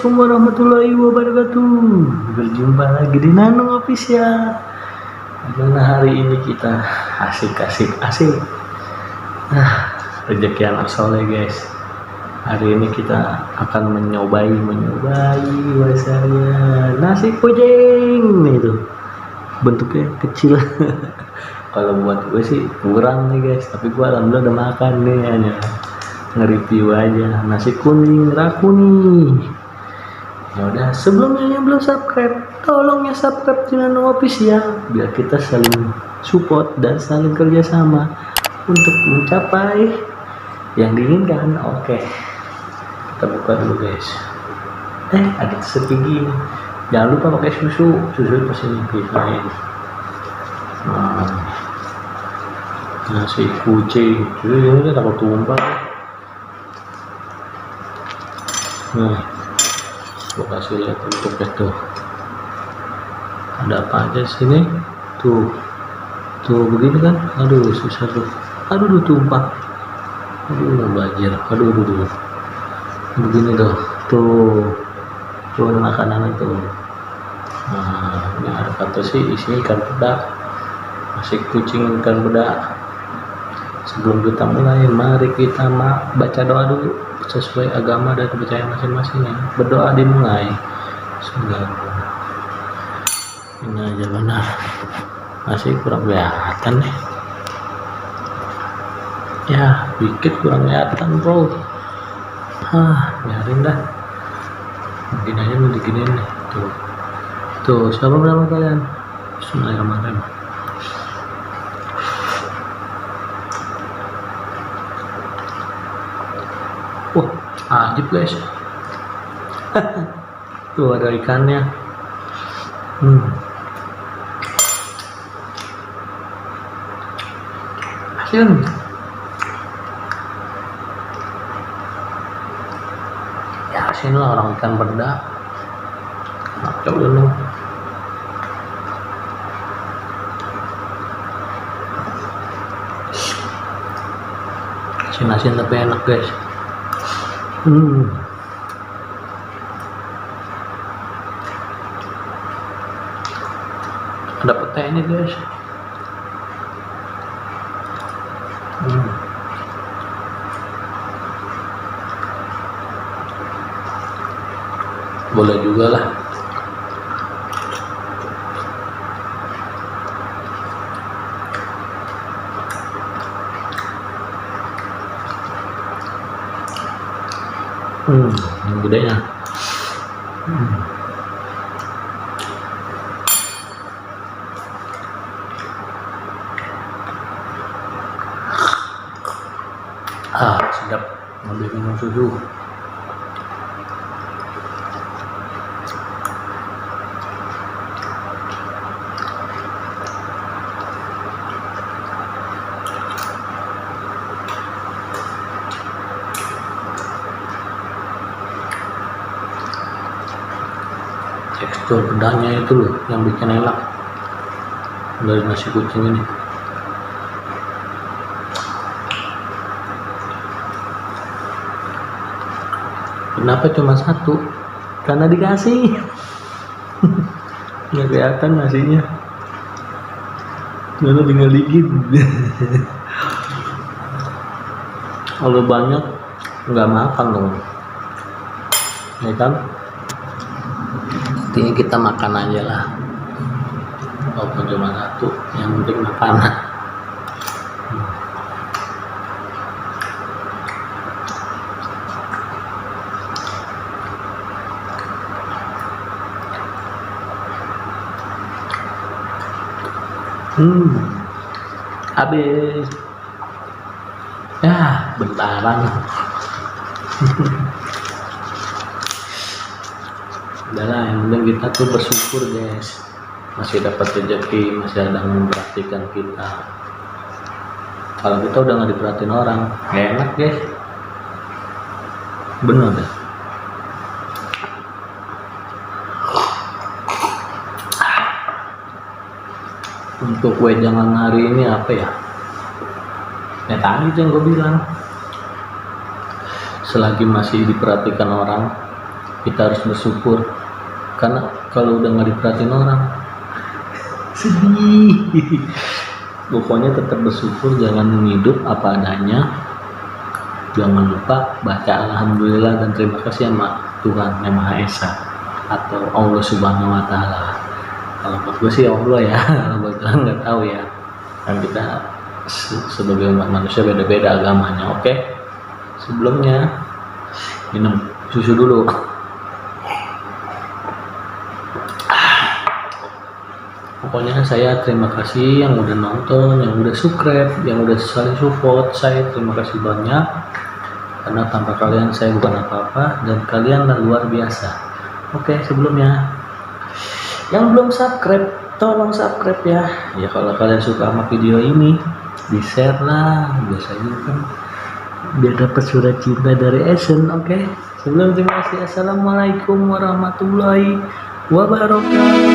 Assalamualaikum warahmatullahi wabarakatuh. Berjumpa lagi di Nano Official. Gimana hari ini kita asik. Rezeki anak soleh guys. Hari ini kita akan menyobai bahasanya nasi kucing itu. Bentuknya kecil. Kalau buat gue sih kurang nih guys, tapi gue alhamdulillah udah makan nih hanya nge-review aja nasi kuning rakuni. Ya udah, sebelumnya yang belum subscribe, tolong ya subscribe di Nano Official biar kita saling support dan saling kerjasama untuk mencapai yang diinginkan. Oke, kita buka dulu guys. Ada sepi gini. Jangan lupa pakai susu pasti nyimpiin. Nasi kucing, ini udah takut tumpah. Nah, gue kasih lihat bentuknya tuh. Ada apa aja sini? Tuh begini kan? Aduh susah tuh. Aduh tumpah. Aduh banjir. Aduh. Begini tuh makanan tuh. Nah, ini ada kata sih isinya ikan peda. Nasi kucing ikan peda. Sebelum kita mulai, mari kita baca doa dulu sesuai agama dan kepercayaan masing-masing ya. Berdoa dimulai. Bismillahirrahmanirrahim. Ini aja benar. Masih kurang kelihatan nih. Ya, dikit kurang kelihatan bro. Biarin dah. Mungkin aja mau diginiin nih. Tuh, siapa berapa kalian? Bismillahirrahmanirrahim. Wah, ajib guys. Tuh ada ikannya. Asin. Ya asin lah, orang ikan peda. Coba dulu. Asin tapi enak guys. Ada petainya guys. Boleh juga lah. Yang gedenya. Sedap ngambil minum susu. Tekstur pedanya itu loh yang bikin enak dari nasi kucing ini. Kenapa cuma satu? Karena dikasih. Nggak kelihatan nasinya. Karena tinggal dikit. Kalau banyak nggak makan loh. Ya kan? Intinya kita makan aja lah, walaupun cuma satu, yang penting makanan. Habis ya bentaran. Udahlah, yang penting kita tuh bersyukur guys, masih dapat rezeki, masih ada yang memperhatikan kita. Kalau kita udah nggak diperhatiin orang, gak enak guys. Bener deh. Untuk wejangan hari ini apa ya? Ya tadi yang gue bilang, selagi masih diperhatikan orang, kita harus bersyukur, karena kalau udah nggak diperhatiin orang sedih. Pokoknya tetap bersyukur, jangan hidup apa adanya, jangan lupa baca alhamdulillah dan terima kasih sama Tuhan yang Maha Esa atau Allah Subhanahu Wa Taala. Kalau buat gue sih Allah ya, kalau buat kalian nggak tahu ya, kan kita sebagai umat manusia beda-beda agamanya. Oke, sebelumnya minum susu dulu. Pokoknya saya terima kasih yang udah nonton, yang udah subscribe, yang udah saling support. Saya terima kasih banyak, karena tanpa kalian saya bukan apa-apa dan kalian luar biasa. Oke, sebelumnya yang belum subscribe, tolong subscribe ya. Ya kalau kalian suka sama video ini, di share lah, biasanya kan biar dapat surat cinta dari Esen. Oke, sebelum terima kasih, assalamualaikum warahmatullahi wabarakatuh.